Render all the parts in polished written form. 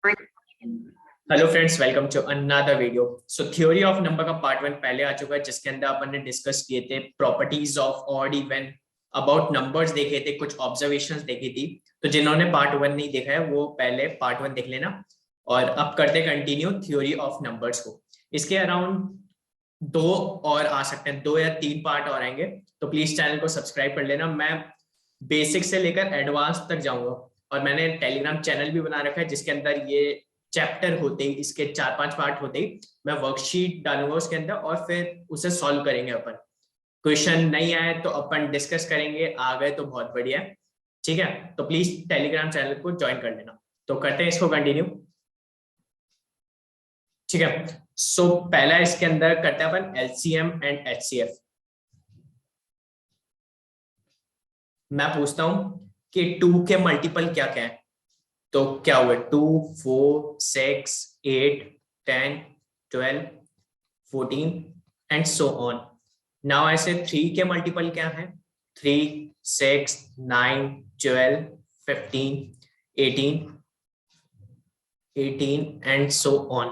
Hello friends, welcome to another video. So theory of number का part 1 पहले आ चुका है, जिसके अंदर अपन ने डिस्कस किए थे properties of odd even, about numbers देखे थे, कुछ ऑब्जर्वेशंस देखी थी। तो जिन्होंने पार्ट 1 नहीं देखा है वो पहले पार्ट 1 देख लेना। और अब करते कंटिन्यू थ्योरी ऑफ नंबर्स को। इसके अराउंड 2 और आ सकते हैं, 2 या 3 पार्ट और आएंगे। तो प्लीज चैनल को सब्सक्राइब कर लेना। मैं बेसिक से लेकर एडवांस तक जाऊंगा और मैंने टेलीग्राम चैनल भी बना रखा है, जिसके अंदर ये चैप्टर होते ही, इसके 4-5 पार्ट होते ही मैं वर्कशीट डालूंगा उसके अंदर और फिर उसे सॉल्व करेंगे अपन। क्वेश्चन नहीं आए तो अपन डिस्कस करेंगे, आ गए तो बहुत बढ़िया, ठीक है। तो प्लीज टेलीग्राम चैनल को ज्वाइन कर लेना। तो करते हैं इसको कंटिन्यू, ठीक है। सो पहला इसके अंदर करते हैं अपन एलसीएम एंड एचसीएफ। मैं पूछता हूं कि 2 के मल्टीपल क्या क्या है। तो क्या हुआ, 2, 4, 6, 8, 10, 12, 14 एंड सो ऑन। नाउ ऐसे 3 के मल्टीपल क्या है, 3, 6, 9, 12, 15, 18 एंड सो ऑन।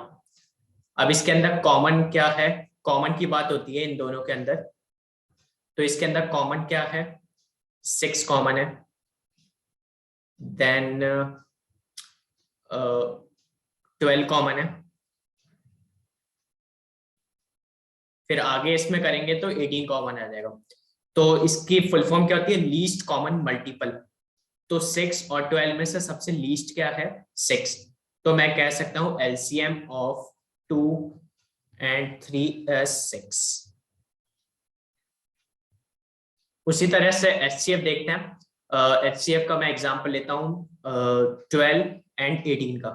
अब इसके अंदर कॉमन क्या है, कॉमन की बात होती है इन दोनों के अंदर। तो इसके अंदर कॉमन क्या है, 6 कॉमन है, देन 12 कॉमन है, फिर आगे इसमें करेंगे तो 18 कॉमन आ जाएगा। तो इसकी फुल फॉर्म क्या होती है, लीस्ट कॉमन मल्टीपल। तो 6 और 12 में से सबसे लीस्ट क्या है, 6। तो मैं कह सकता हूं एलसीएम ऑफ 2 and 3 is 6। उसी तरह से एचसीएफ देखते हैं। एचसीएफ का मैं एग्जांपल लेता हूं 12 and 18 का।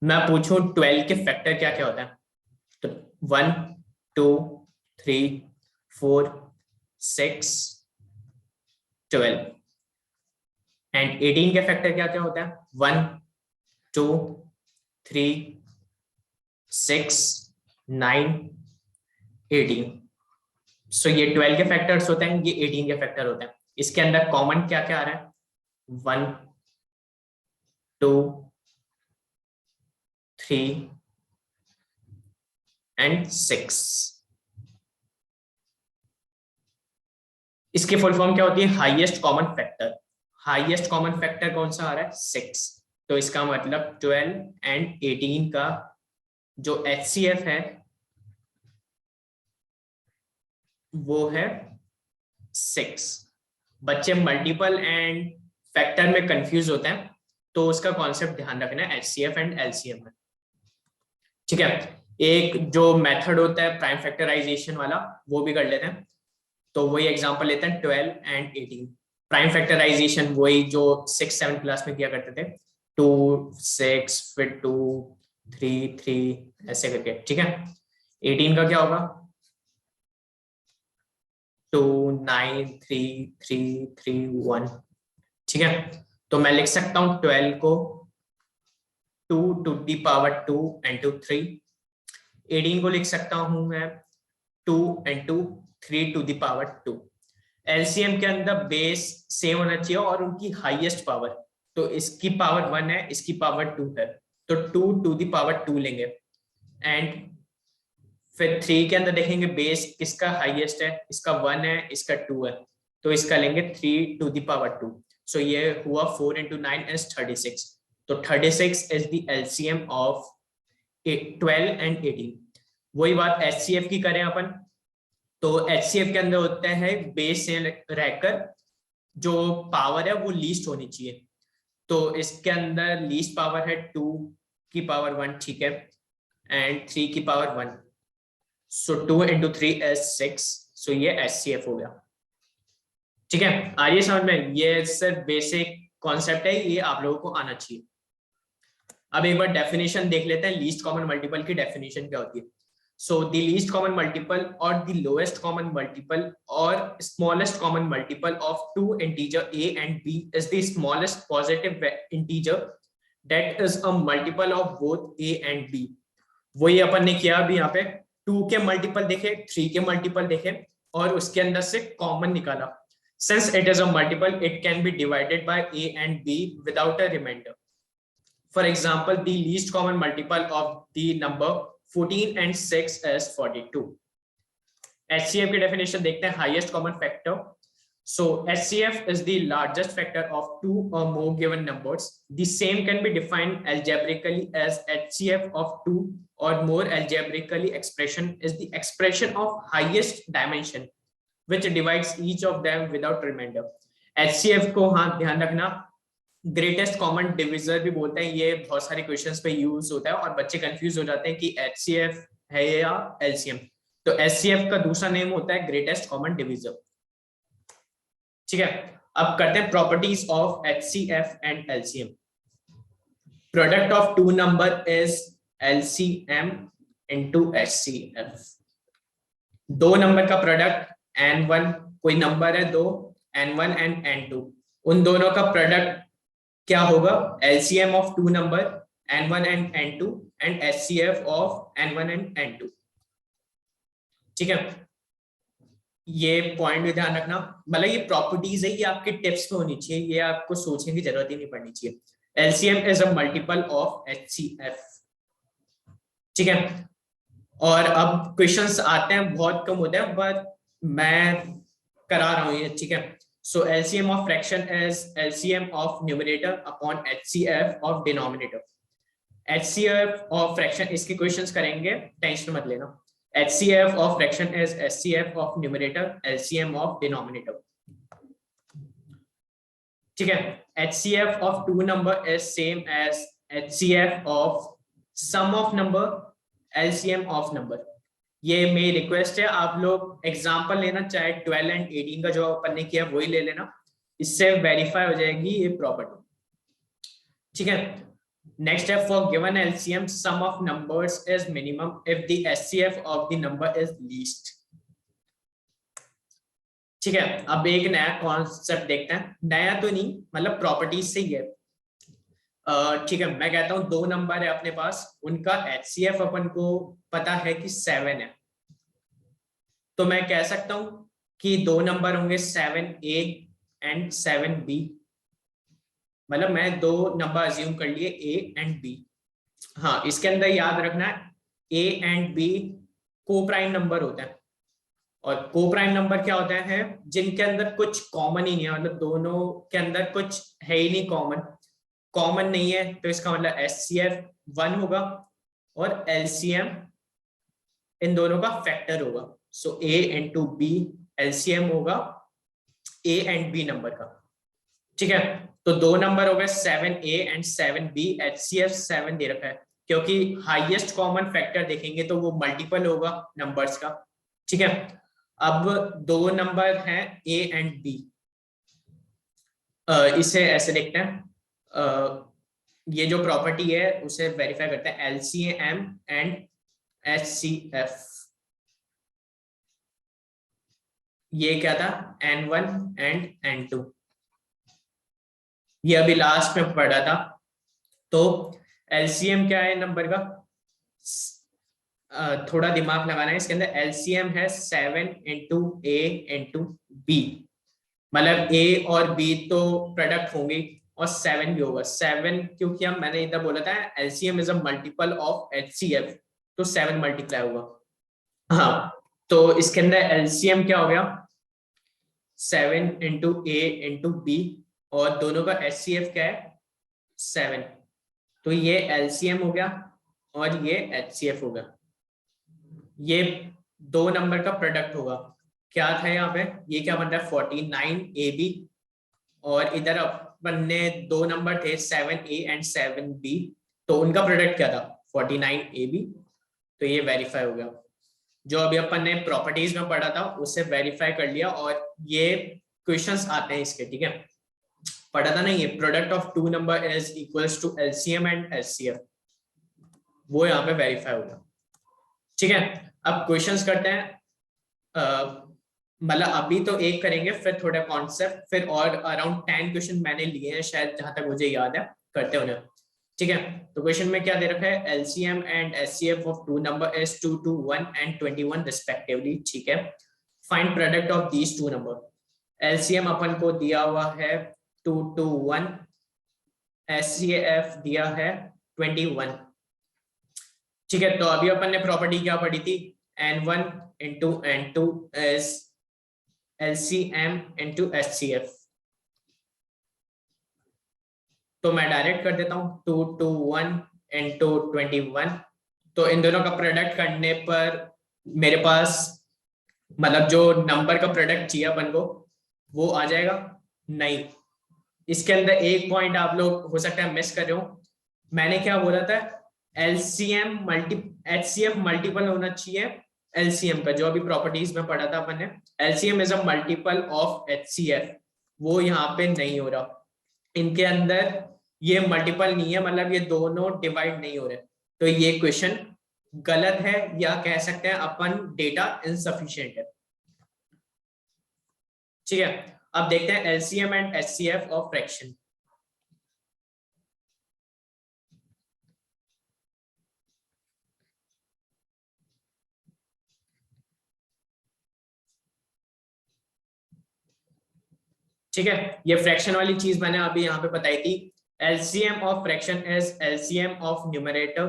मैं पूछूं 12 के फैक्टर क्या क्या होता है, तो 1, 2, 3, 4, 6, 12 एंड 18 के फैक्टर क्या क्या होता है, 1, 2, 3, 6, 9, 18। सो ये 12 के फैक्टर्स होते हैं, ये 18 के फैक्टर होते हैं। इसके अंदर कॉमन क्या क्या आ रहा है, 1, 2, 3 एंड 6। इसकी फुल फॉर्म क्या होती है, highest common factor. Highest common factor कौन सा आ रहा है, 6। तो इसका मतलब 12 एंड 18 का जो एचसीएफ है वो है 6। बच्चे मल्टीपल एंड फैक्टर में कंफ्यूज होते हैं, तो उसका कॉन्सेप्ट ध्यान रखना है एचसीएफ एंड एलसीएम में, ठीक है। एक जो मेथड होता है प्राइम फैक्टराइजेशन वाला, वो भी कर लेते हैं। तो वही एग्जांपल लेते हैं 12 एंड 18। प्राइम फैक्टराइजेशन वही जो 6, 7 क्लास में किया करते थे, 2, 6 फिर 2, 3, 3 ऐसे करके, ठीक है। 18 का क्या होगा, 2, 9, 3, 3, 3, 1, ठीक है। तो मैं लिख सकता हूं 12 को 2 to the power 2 into 3। 18 को लिख सकता हूं मैं 2 into 3 to the power 2। LCM के अंदर बेस सेम होना चाहिए और उनकी हाईएस्ट पावर। तो इसकी पावर 1 है, इसकी पावर 2 है, तो 2 to the power 2 लेंगे। एंड फिर 3 के अंदर देखेंगे बेस किसका हाईएस्ट है, इसका 1 है, इसका 2 है, तो इसका लेंगे 3 to the power 2। सो ये हुआ 4 into 9 is 36। तो 36 is the LCM of 12 and 18। वही बात HCF की करें अपन, तो HCF के अंदर होता है बेस से रहकर जो पावर है वो लीस्ट होनी चाहिए। तो इसके अंदर लीस्ट पावर है 2 की पावर 1, ठीक है, एंड 3 की पावर 1। So 2 into 3 is 6। सो ये HCF हो गया, ठीक है। आइए समझ में, ये सिर्फ बेसिक कॉन्सेप्ट है, ये आप लोगों को आना चाहिए। अब एक बार डेफिनेशन देख लेते हैं, लीस्ट कॉमन मल्टीपल की डेफिनेशन क्या होती है। So the least common multiple और द लोएस्ट कॉमन मल्टीपल और smallest common multiple of two integer a and b is the smallest positive integer that is a multiple of both a and b। वही अपन ने किया अभी यहाँ पे, 2 के multiple देखे, 3 के मल्टीपल देखे और उसके अंदर से कॉमन निकाला। Since it is a multiple, it can be divided by a and b without a remainder। For example, the least common multiple of the number 14 and 6 is 42. HCF की definition देखते हैं, highest common factor. So HCF is the largest factor of two or more given numbers. The same can be defined algebraically as HCF of two or more. Algebraically expression is the expression of highest dimension which divides each of them without remainder. HCF को हाँ ध्यान रखना, greatest common divisor भी बोलते हैं, ये बहुत सारे क्वेश्चंस पे यूज होता है और बच्चे कंफ्यूज हो जाते हैं कि HCF है या LCM. तो HCF का दूसरा नेम होता है ग्रेटेस्ट कॉमन डिविजर. ठीक है, अब करते हैं properties of HCF and LCM. Product of two number is LCM into HCF. दो नंबर का प्रोडक्ट N1, कोई नंबर है दो, N1 एंड N2, उन दोनों का प्रोडक्ट क्या होगा? LCM of two number N1 and N2 and HCF of N1 and N2. ठीक है, ये पॉइंट भी ध्यान रखना. मतलब ये प्रॉपर्टीज है, ये आपके टिप्स में होनी चाहिए, ये आपको सोचने की जरूरत ही नहीं पड़नी चाहिए. LCM is a multiple of HCF. ठीक है, और अब क्वेश्चंस आते हैं, बहुत कम होते हैं बट मैं करा रहा हूँ ये. ठीक है, so LCM of fraction is LCM of numerator upon HCF of denominator. HCF of fraction इसके क्वेश्चंस करेंगे, टेंशन मत लेना. HCF of fraction is HCF of numerator, LCM of denominator. ठीक है, HCF of two number is same as HCF of sum of number, LCM of number. ये मेरी request है, आप लोग एग्जांपल लेना, चाहे 12 एंड 18 का जो अपन ने किया वही ले लेना, इससे वेरीफाई हो जाएगी ये प्रॉपर्टी. ठीक है, नेक्स्ट है for given LCM sum of numbers is minimum if the HCF of the number is least. ठीक है, अब एक नया कॉन्सेप्ट देखते हैं, नया तो नहीं मतलब प्रॉपर्टीज से ही है. ठीक है, मैं कहता हूं दो नंबर है अपने पास, उनका HCF अपन को पता है कि 7 है, तो मैं कह सकता हूं कि दो नंबर होंगे 7A एंड 7B. मतलब मैं दो नंबर अज्यूम कर लिए A एंड B. हाँ, इसके अंदर याद रखना है A एंड B को प्राइम नंबर होते हैं, और को प्राइम नंबर क्या होता है? जिनके अंदर कुछ कॉमन ही नहीं है, मतलब दोनों के अंदर कुछ है ही नहीं, कॉमन नहीं है, तो इसका मतलब HCF 1 होगा और LCM इन दोनों का फैक्टर होगा. सो A इंटू B LCM होगा A एंड B नंबर का. ठीक है, तो दो नंबर हो गए 7A एंड 7B. HCF 7 दे रखा है, क्योंकि हाईएस्ट कॉमन फैक्टर देखेंगे तो वो मल्टीपल होगा नंबर्स का. ठीक है, अब दो नंबर हैं A एंड B, इसे ऐसे देखते हैं. ये जो प्रॉपर्टी है उसे वेरीफाई करते हैं, LCM एंड HCF. ये क्या था? N1 and N2. ये अभी लास्ट में पढ़ा था. तो LCM क्या है नंबर का? थोड़ा दिमाग लगाना है, इसके अंदर LCM है 7 इंटू A इंटू B. मतलब A और B तो प्रोडक्ट होंगे और 7 भी होगा. 7 क्योंकि हम मैंने इधर बोला था LCM is a multiple of HCF, तो 7 मल्टीप्लाई होगा. हाँ, तो इसके अंदर LCM क्या हो गया? 7 इंटू A इंटू B, और दोनों का HCF क्या है? 7. तो ये LCM हो गया और ये HCF हो गया. ये दो नंबर का प्रोडक्ट होगा. क्या था यहाँ पे? ये क्या बन रहा है? 49AB, और इधर अपन ने दो नंबर थे 7A एंड 7B, तो उनका प्रोडक्ट क्या था? 49AB. तो ये वेरीफाई हो गया. जो अभी अपन ने प्रॉपर्टीज में पढ़ा था उसे वेरीफाई कर लिया, और ये क्वेश्चंस आते हैं इसके. ठीक है, पढ़ा था ना ये, product of two number is equals to LCM and HCF, वो यहाँ पे वेरीफाई होगा. ठीक है, अब क्वेश्चंस करते हैं. मतलब अभी तो एक करेंगे, फिर थोड़ा कॉन्सेप्ट, फिर और अराउंड 10 क्वेश्चन मैंने लिए हैं शायद, जहां तक मुझे याद है, करते उन्हें. ठीक है, तो क्वेश्चन में क्या दे रखा है? LCM and HCF of two number is 2 to 1 and 21 respectively. ठीक है, find product of these two number. LCM अपन को दिया हुआ है 2 to 1 HCF दिया है 21। ठीक है, तो अभी अपन ने प्रॉपर्टी क्या पढ़ी थी, N1 into N2 is LCM into HCF। तो मैं डायरेक्ट कर देता हूँ 2 to 1 into 21। तो इन दोनों का प्रोडक्ट करने पर मेरे पास मतलब जो नंबर का प्रोडक्ट चाहिए अपन को वो आ जाएगा। नहीं, इसके अंदर एक पॉइंट आप लोग हो सकता है मिस कर रहे हो। मैंने क्या बोला था, एलसीएम मल्टी एचसीएफ मल्टीपल होना चाहिए एलसीएम का, जो अभी प्रॉपर्टीज में पढ़ा था अपन ने। LCM is a multiple of HCF, वो यहाँ पे नहीं हो रहा, इनके अंदर ये मल्टीपल नहीं है, मतलब ये दोनों डिवाइड नहीं हो रहे। तो ये क्वेश्चन गलत है, या कह सकते हैं अपन डेटा इनसफिशिएंट है। ठीक है, अब देखते हैं LCM and HCF of fraction. ठीक है, ये फ्रैक्शन वाली चीज मैंने अभी यहाँ पे बताई थी। LCM of fraction is LCM of numerator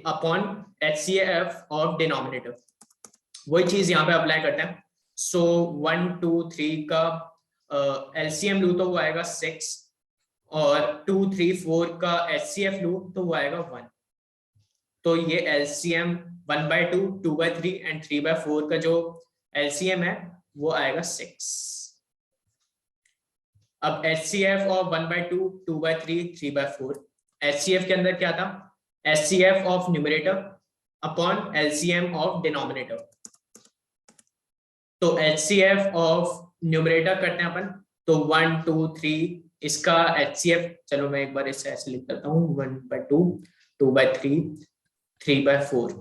upon HCF of denominator. वही चीज यहाँ पे अप्लाई करते हैं। सो 1 2 3 का एलसीएम लू तो वो आएगा 6, और 2 3 4 का एचसीएफ लू तो वो आएगा 1। तो ये एलसीएम 1/2 2/3 एंड 3/4 का जो एलसीएम है वो आएगा 6। अब HCF ऑफ 1/2 2/3 3/4, HCF के अंदर क्या था, HCF of numerator upon LCM of denominator. तो HCF ऑफ न्यूमरेटर करते हैं अपन, तो 1 2 3 इसका HCF, चलो मैं एक बार इसे ऐसे लिख देता हूँ, 1/2 2/3 3/4।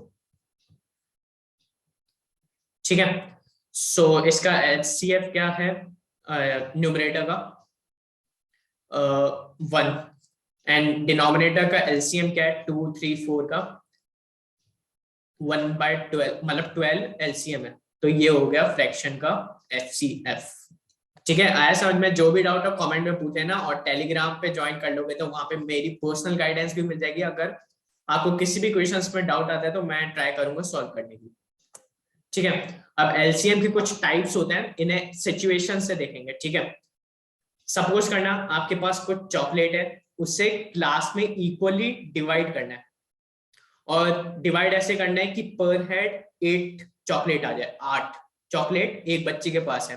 ठीक है, सो इसका HCF क्या है न्यूमरेटर का 1, एंड डिनोमिनेटर का एलसीएम क्या है 2 3 4 का 1/12, मतलब 12 एलसीएम है। तो ये हो गया फ्रैक्शन का एचसीएफ। ठीक है, आया समझ में? जो भी डाउट है कमेंट में पूछे ना, और टेलीग्राम पे ज्वाइन कर लोगे तो वहां पे मेरी पर्सनल गाइडेंस भी मिल जाएगी। अगर आपको किसी भी क्वेश्चंस में डाउट आता है तो मैं ट्राई करूंगा सॉल्व करने की। ठीक है, अब एलसीएम के कुछ टाइप्स होते हैं, इन्हें सिचुएशन से देखेंगे। ठीक है, सपोज करना आपके पास कुछ चॉकलेट है, उससे क्लास में इक्वली डिवाइड करना है, और डिवाइड ऐसे करना है कि पर हेड 8 चॉकलेट आ जाए। 8 चॉकलेट एक बच्चे के पास है,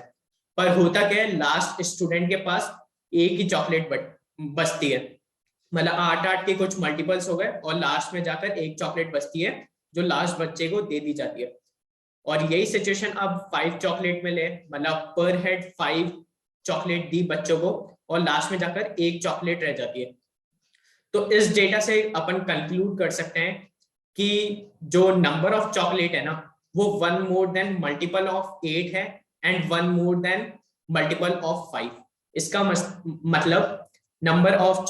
पर होता क्या है, लास्ट स्टूडेंट के पास एक ही चॉकलेट बचती है, मतलब 8 के कुछ मल्टीपल्स हो गए, और लास्ट में जाकर एक चॉकलेट बचती है जो लास्ट बच्चे को दे दी जाती है। और यही सिचुएशन अब 5 चॉकलेट में ले, मतलब पर हेड 5 चॉकलेट दी बच्चों को, और लास्ट में जाकर एक चॉकलेट रह जाती है। तो इस डेटा से अपन कंक्लूड कर सकते हैं कि जो नंबर ऑफ चॉकलेट है ना, वो 1 मोर देन मल्टीपल ऑफ 8 है, and 1 more than multiple of 5। इसका मतलब number of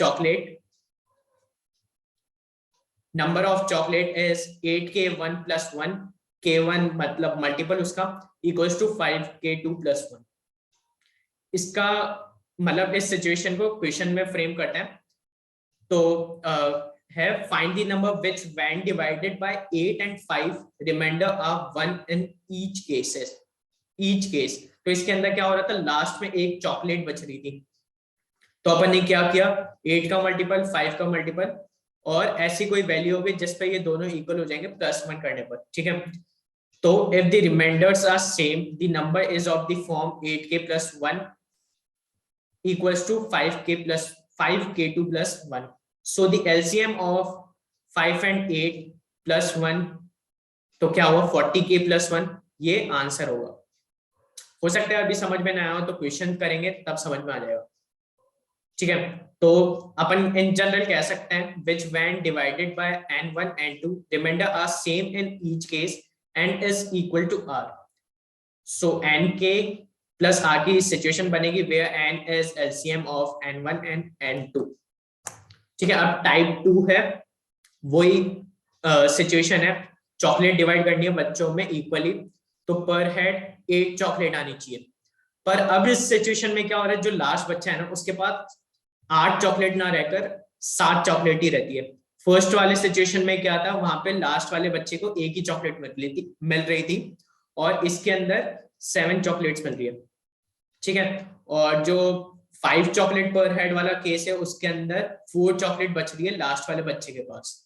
chocolate is 8k1 + 1, k1 मतलब मल्टीपल उसका इक्वल्स टू 5k2 + 1। इसका मतलब इस सिचुएशन को क्वेश्चन में फ्रेम करते हैं। तो है find the number which when divided by 8 and 5 remainder are 1 in each case. तो इसके अंदर क्या हो रहा था, लास्ट में एक चॉकलेट बच रही थी, तो अपन ने क्या किया, 8 का मल्टीपल 5 का मल्टीपल, और ऐसी कोई वैल्यू होगी जिस पे ये दोनों इक्वल हो जाएंगे +1 करने पर। ठीक है, तो if the remainders are same, the number is of the form 8k + 1 equals to 5k2 + 1. So the LCM of 5 and 8 + 1, तो क्या हुआ 40k + 1, ये आंसर होगा। हो सकता है अभी समझ में ना आया हो तो क्वेश्चन करेंगे तब समझ में आ जाएगा। ठीक है, तो अपन इन जनरल कह सकते हैं which when divided by n1 n2 remainder are same in each case and is equal to r. So nk plus r की सिचुएशन बनेगी where n is LCM of n1 and n2। ठीक है, अब type 2 है, वही situation है, chocolate divide करनी है बच्चों में इक्वली, तो पर हेड 8 चॉकलेट आनी चाहिए। पर अब इस सिचुएशन में क्या हो रहा है, जो लास्ट बच्चा है ना, उसके पास 8 चॉकलेट ना रहकर 7 चॉकलेट ही रहती है। फर्स्ट वाले सिचुएशन में क्या था, वहां पे लास्ट वाले बच्चे को एक ही चॉकलेट मिल रही थी और इसके अंदर 7 चॉकलेट्स मिल रही है, ठीक है। और जो 5 चॉकलेट पर हेड वाला केस है उसके अंदर 4 चॉकलेट बच रही है लास्ट वाले बच्चे के पास।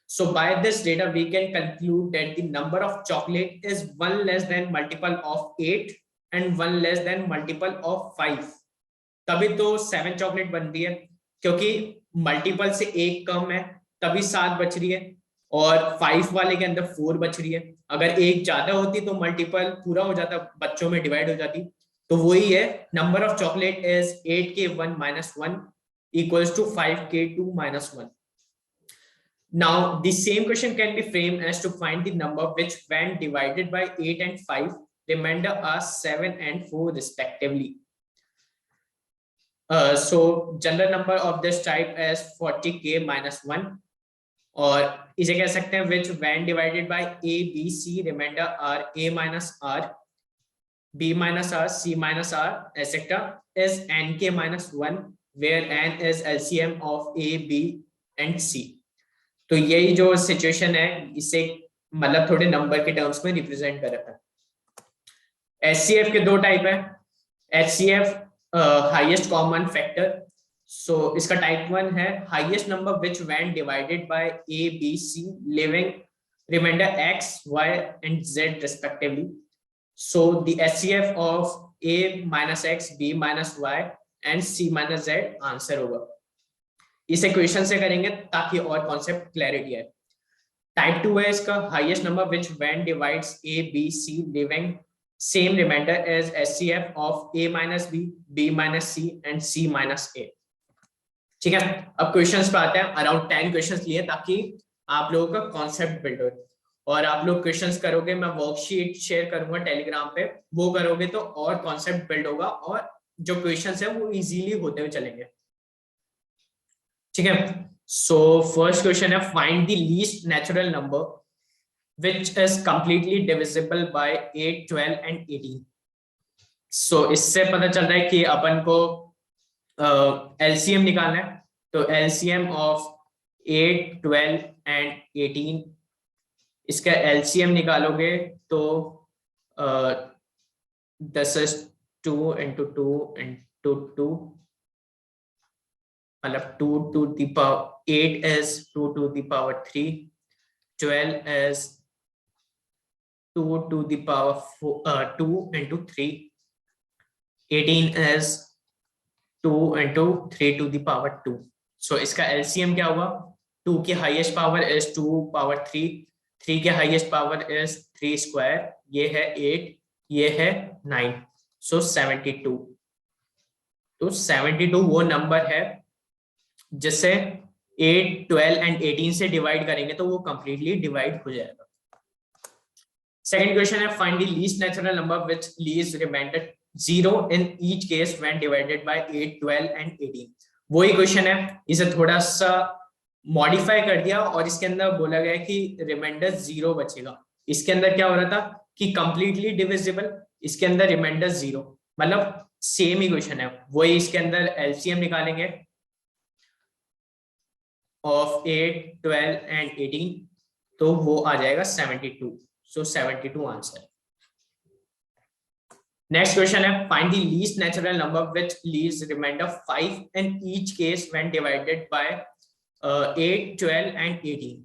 So by this data we can conclude that the number of chocolate is 1 less than multiple of 8 and 1 less than multiple of 5। तभी तो 7 चॉकलेट बन रही है, क्योंकि मल्टीपल से एक कम है तभी 7 बच रही है, और 5 वाले के अंदर 4 बच रही है। अगर एक ज्यादा होती तो मल्टीपल पूरा हो जाता, बच्चों में डिवाइड हो जाती। तो वही है, number of chocolate is 8k1 - 1 equals to 5k2 - 1। Now the same question can be framed as to find the number which when divided by 8 and 5 remainder are 7 and 4 respectively। So general number of this type is 40k - 1, और इसे कह सकते हैं which when divided by a b c remainder are a minus r, b minus r, c minus r etc is nk - 1 where n is LCM of a b and c। तो यही जो situation है इसे मतलब थोड़े number के terms में represent कर रखा है। एचसीएफ के दो टाइप है, HCF highest common factor. So इसका टाइप 1 है highest number which when divided by A B C leaving remainder x y and z respectively। so the HCF of a minus x b minus y and c minus z answer होगा। इसे question से करेंगे ताकि और concept clarity है। Type 2 है इसका highest number which when divides A B C leaving same remainder as HCF of a minus b b minus c and c minus a। ठीक है, अब क्वेश्चंस पे आते हैं। अराउंड 10 क्वेश्चंस लिए ताकि आप लोगों का कॉन्सेप्ट बिल्ड हो, और आप लोग क्वेश्चंस करोगे, मैं वर्कशीट शेयर करूंगा टेलीग्राम पे, वो करोगे तो और कॉन्सेप्ट बिल्ड होगा और जो क्वेश्चंस है वो इजीली होते हुए चलेंगे। ठीक है, सो फर्स्ट क्वेश्चन है find the least natural number which is completely divisible by 8, 12 and 18। सो इससे पता चल रहा है कि अपन को एलसीएम निकालना है। तो एलसीएम ऑफ 8, 12 एंड 18, इसका एलसीएम निकालोगे तो 10 is 2 into 2 into 2, मतलब 2 to the power 8 is 2 to the power 3, 12 is 2 to the power 2 into 3, 18 is 2 into 3 to the power 2। so इसका एलसीएम क्या होगा, 2 की हाईएस्ट पावर इज 2 पावर 3, 3 के हाईएस्ट पावर इज 3 स्क्वायर, ये है 8, ये है 9, सो 72। तो 72 वो नंबर है जिसे 8, 12 एंड 18 से डिवाइड करेंगे तो वो कंप्लीटली डिवाइड हो जाएगा। सेकंड क्वेश्चन है find the least natural number which leaves remainder 0 in each case when divided by 8, 12 and 18। वही क्वेश्चन है, इसे थोड़ा सा मॉडिफाई कर दिया और इसके अंदर बोला गया कि रिमाइंडर 0 बचेगा। इसके अंदर क्या हो रहा था कि कंप्लीटली डिविजिबल, इसके अंदर रिमाइंडर 0, मतलब सेम ही क्वेश्चन है। वही इसके अंदर एलसीएम निकालेंगे ऑफ 8, 12 एंड 18, तो वो आ जाएगा 72। So 72 answer. नेक्स्ट क्वेश्चन है find the least natural number which leaves remainder 5 in each case when divided by 8, 12 and 18।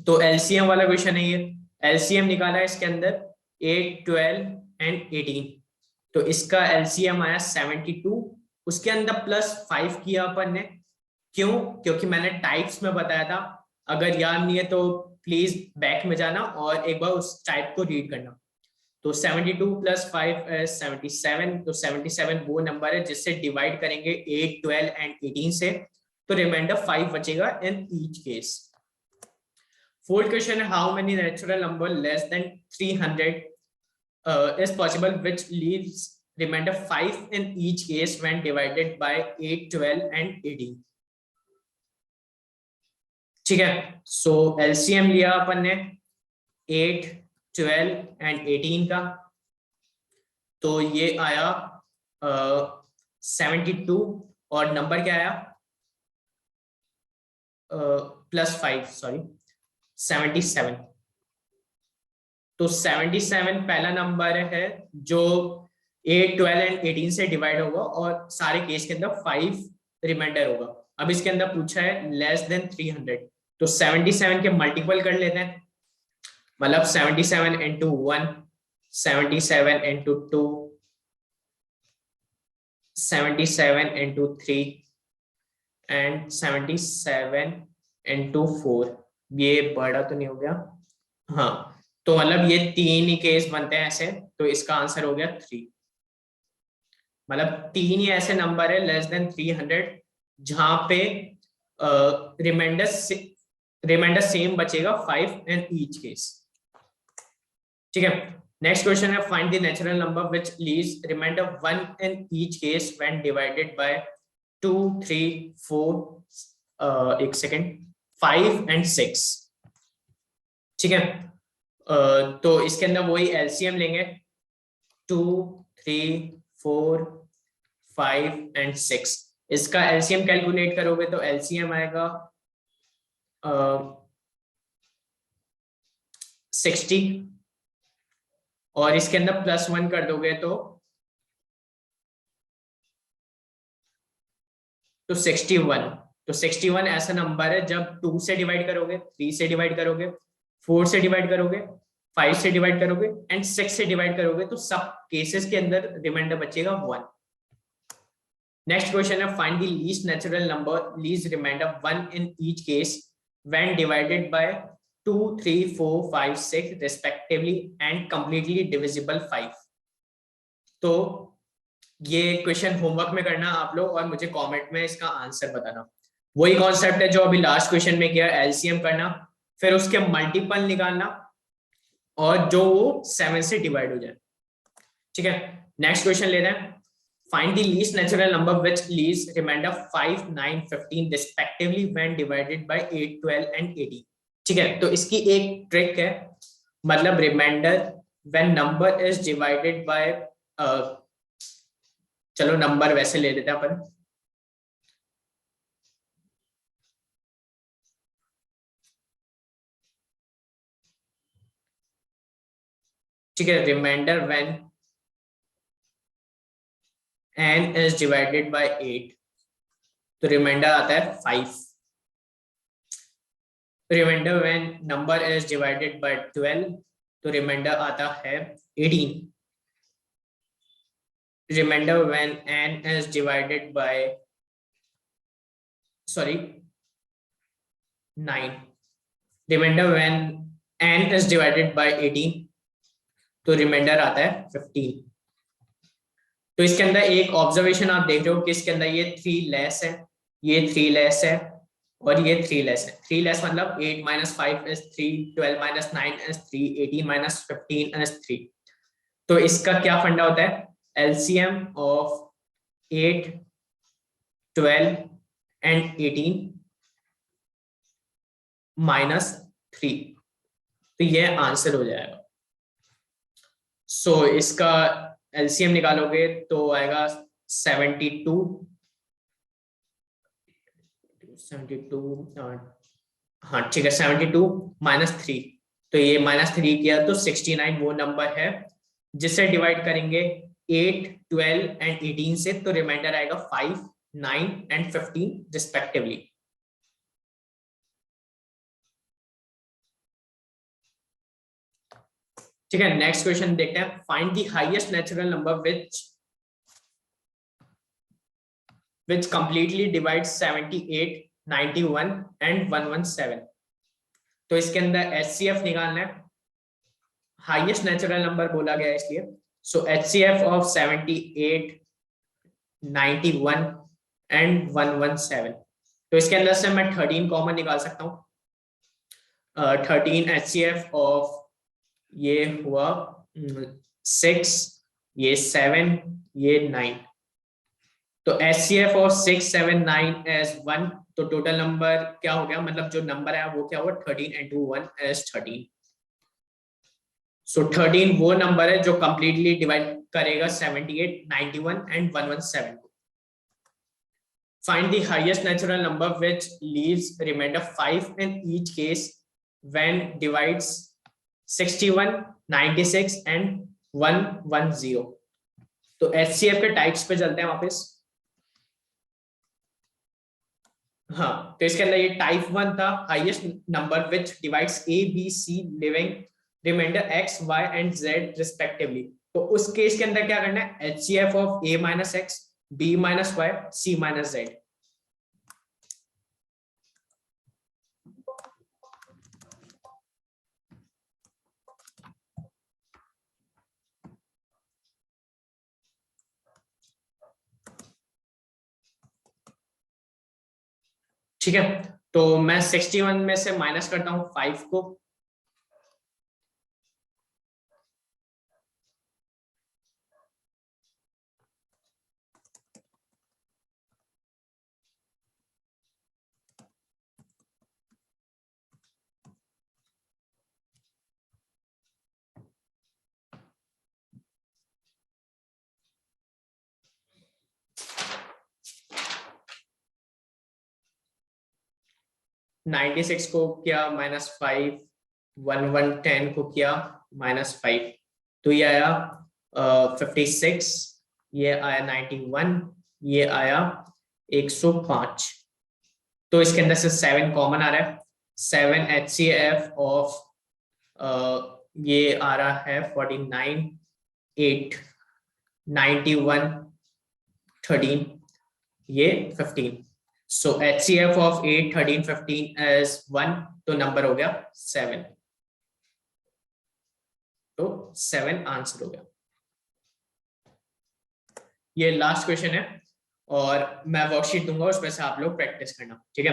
तो एलसीएम वाला क्वेश्चन है ये, एलसीएम निकाला है इसके अंदर 8, 12 एंड 18। तो इसका एलसीएम आया 72, उसके अंदर प्लस 5 किया अपन ने। क्यों? क्योंकि मैंने टाइप्स में बताया था, अगर याद नहीं है तो प्लीज बैक में जाना और एक बार उस टाइप को रीड करना। तो 72 प्लस 5 is 77। तो 77 वो नंबर है जिससे डिवाइड करेंगे 8, 12 एंड 18 से, तो रिमाइंडर 5 बचेगा in each case. Fourth question है how many natural number less than 300 is possible which leaves remainder 5 in each case when divided by 8, 12 and 18। ठीक है, सो एलसीएम लिया अपन ने 8, 12 एंड 18 का, तो ये आया 72 और नंबर क्या आया, +5, सॉरी 77। तो 77 पहला नंबर है जो 8, 12 एंड 18 से डिवाइड होगा और सारे केस के अंदर 5 रिमाइंडर होगा। अब इसके अंदर पूछा है लेस देन 300, तो 77 के मल्टीपल कर लेते हैं, मतलब 77 into 1, 77 into 2, 77 into 3 and 77 into 4। ये बड़ा तो नहीं हो गया, हाँ, तो मतलब ये 3 ही केस बनते हैं ऐसे, तो इसका आंसर हो गया 3। मतलब 3 ही ऐसे नंबर है लेस देन 300 जहां पे रिमाइंडर सेम बचेगा 5 इन ईच केस। ठीक है, नेक्स्ट क्वेश्चन है find the natural number which leaves remainder 1 in each case when divided by 2, 3, 4 एक सेकेंड 5 एंड 6। ठीक है, तो इसके अंदर वही एलसीएम लेंगे, 2, 3, 4, 5 एंड 6। इसका एलसीएम कैलकुलेट करोगे तो एलसीएम आएगा 60, और इसके अंदर +1 कर दोगे तो 61। तो 61 ऐसा नंबर है जब 2 से डिवाइड करोगे, 3 से डिवाइड करोगे, 4 से डिवाइड करोगे, 5 से डिवाइड करोगे एंड 6 से डिवाइड करोगे तो सब केसेस के अंदर रिमाइंडर बचेगा 1। नेक्स्ट क्वेश्चन है find the least natural number least remainder 1 in each case when divided by 2, 3, 4, 5, 6 respectively and completely divisible 5। तो ये क्वेश्चन होमवर्क में करना आप लोग और मुझे कमेंट में इसका आंसर बताना। वही कॉन्सेप्ट है जो अभी लास्ट क्वेश्चन में किया, एलसीएम करना, फिर उसके मल्टीपल निकालना और जो वो 7 से डिवाइड हो जाए। ठीक है, नेक्स्ट क्वेश्चन ले रहे हैं find the least natural number which leaves remainder 5, 9, 15 respectively when divided by 8, 12 and 18। ठीक है, तो इसकी एक ट्रिक है, मतलब remainder when number is divided by, चलो नंबर वैसे ले लेते हैं अपन, ठीक है, remainder when n is divided by 8 तो रिमाइंडर आता है 5। Remainder when number is divided by 12 तो रिमाइंडर आता है 18। Remainder when n is divided by, sorry, 9। Remainder when n is divided by 18 तो रिमाइंडर आता है 15। तो इसके अंदर एक ऑब्जर्वेशन आप देख रहे हो कि इसके अंदर ये 3 लेस है, ये 3 लेस है और ये 3 लेस है। 3 लेस मतलब 8 - 5 is 3, 12 - 9 is 3, 18 - 15 is 3। तो इसका क्या फंडा होता है, एलसीएम ऑफ 8, 12 एंड 18 -3, तो ये आंसर हो जाएगा। सो इसका एलसीएम निकालोगे तो आएगा 72, हाँ ठीक है, 72 -3, तो ये -3 किया तो 69 वो नंबर है जिसे डिवाइड करेंगे 8, 12 एंड 18 से, तो रिमाइंडर आएगा 5, 9 एंड 15 रिस्पेक्टिवली। ठीक है, नेक्स्ट क्वेश्चन देखते हैं find the highest natural number which completely divides 78, 91 and 117। तो इसके अंदर HCF निकालना है, हाईएस्ट नेचुरल नंबर बोला गया है इसलिए। सो HCF ऑफ 78, 91 एंड 117। तो इसके अंदर से मैं 13 कॉमन निकाल सकता हूँ। 13 HCF ऑफ ये हुआ 6, ये 7, ये 9। तो HCF ऑफ 6, 7, 9 as 1, तो टोटल नंबर क्या हो गया, मतलब जो नंबर है वो क्या हुआ, 13 into 1 as 13। सो 13 वो नंबर है जो कंप्लीटली डिवाइड करेगा 78, 91 एंड 117 को। Find the highest natural number which leaves remainder 5 in each case when divides 61, 96 and 110. तो HCF के टाइप्स पे चलते हैं वापस। हाँ, तो इसके अंदर ये टाइप 1 था, highest number which divides A, B, C leaving remainder X, Y and Z respectively. तो उस केस के अंदर क्या करना है, HCF of A minus X, B minus Y, C minus Z। ठीक है, तो मैं 61 में से माइनस करता हूं 5 को, -96 को किया -5, 1110 को किया -5, तो ये आया 56, ये आया 91, ये आया 105। तो इसके अंदर से 7 कॉमन आ रहा है, 7 HCF ऑफ ये आ रहा है 49, 8, 91, 13, ये 15। So HCF of 8, 13, 15 is 1, तो नंबर हो गया 7। तो 7 आंसर हो गया। ये लास्ट क्वेश्चन है और मैं वर्कशीट दूंगा, उसमें से आप लोग प्रैक्टिस करना, ठीक है।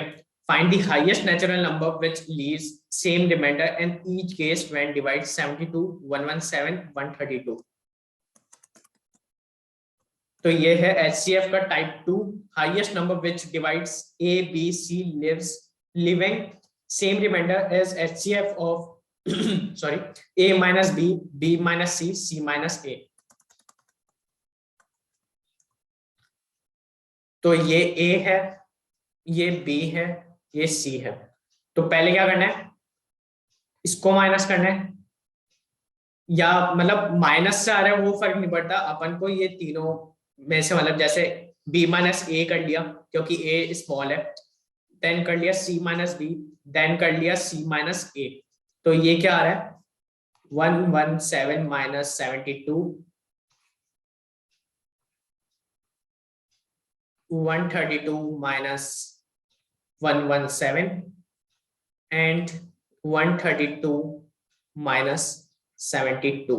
Find the highest natural number which leaves same remainder in each case when divide 72, 117, 132। तो ये है HCF का type 2, highest number which divides A, B, C leaving same remainder as HCF of sorry A minus B, B minus C, C minus A। तो ये A है, ये B है, ये C है। तो पहले क्या करना है, इसको माइनस करना है, या मतलब माइनस से आ रहा है वो फर्क नहीं पड़ता अपन को, ये तीनों में से मतलब जैसे B minus A कर लिया क्योंकि A स्मॉल है, देन कर लिया C minus B, देन कर लिया C minus A। तो ये क्या आ रहा है 117 minus 72, 132 minus 117 and 132 minus 72।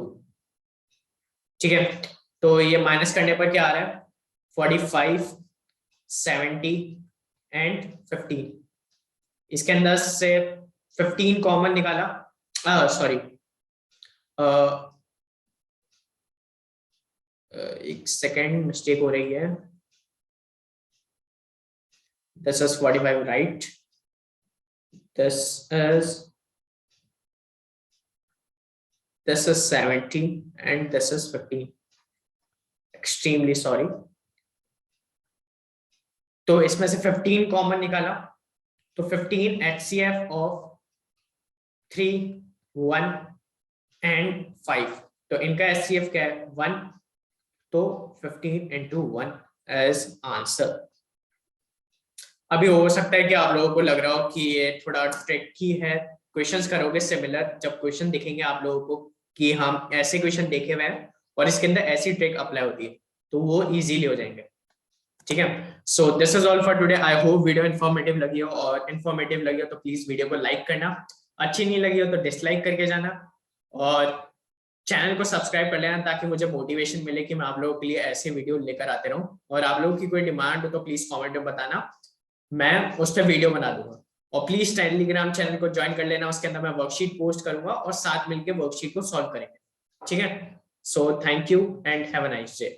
ठीक है, तो ये माइनस करने पर क्या आ रहा है 45, 70 एंड 15। इसके अंदर से 15 कॉमन निकाला, सॉरी एक सेकेंड मिस्टेक हो रही है, this is 45 right, this is 70 and this is 15, extremely sorry। तो इसमें से 15 कॉमन निकाला, तो 15 HCF ऑफ 3, 1 एंड 5। तो इनका HCF क्या है 1, तो 15 into 1 एज आंसर। अभी हो सकता है कि आप लोगों को लग रहा हो कि ये थोड़ा ट्रिकी है, क्वेश्चंस करोगे सिमिलर, जब क्वेश्चन दिखेंगे आप लोगों को कि हम ऐसे क्वेश्चन देखे हुए हैं और इसके अंदर ऐसी ट्रिक अप्लाई होती है, तो वो इजीली हो जाएंगे, ठीक है। So this is all for today. I hope video informative लगी हो, और इन्फॉर्मेटिव लगी हो तो प्लीज वीडियो को लाइक करना, अच्छी नहीं लगी हो तो डिसलाइक करके जाना, और चैनल को सब्सक्राइब कर लेना ताकि मुझे मोटिवेशन मिले कि मैं आप लोगों के लिए ऐसे वीडियो लेकर आते रहूं। और आप लोगों की कोई डिमांड हो तो प्लीज कमेंट में बताना, मैं उस पर वीडियो बना दूंगा। और प्लीज टेलीग्राम चैनल को ज्वाइन कर लेना, उसके अंदर मैं वर्कशीट पोस्ट करूंगा और साथ मिलकर वर्कशीट को सॉल्व करेंगे, ठीक है। So thank you and have a nice day.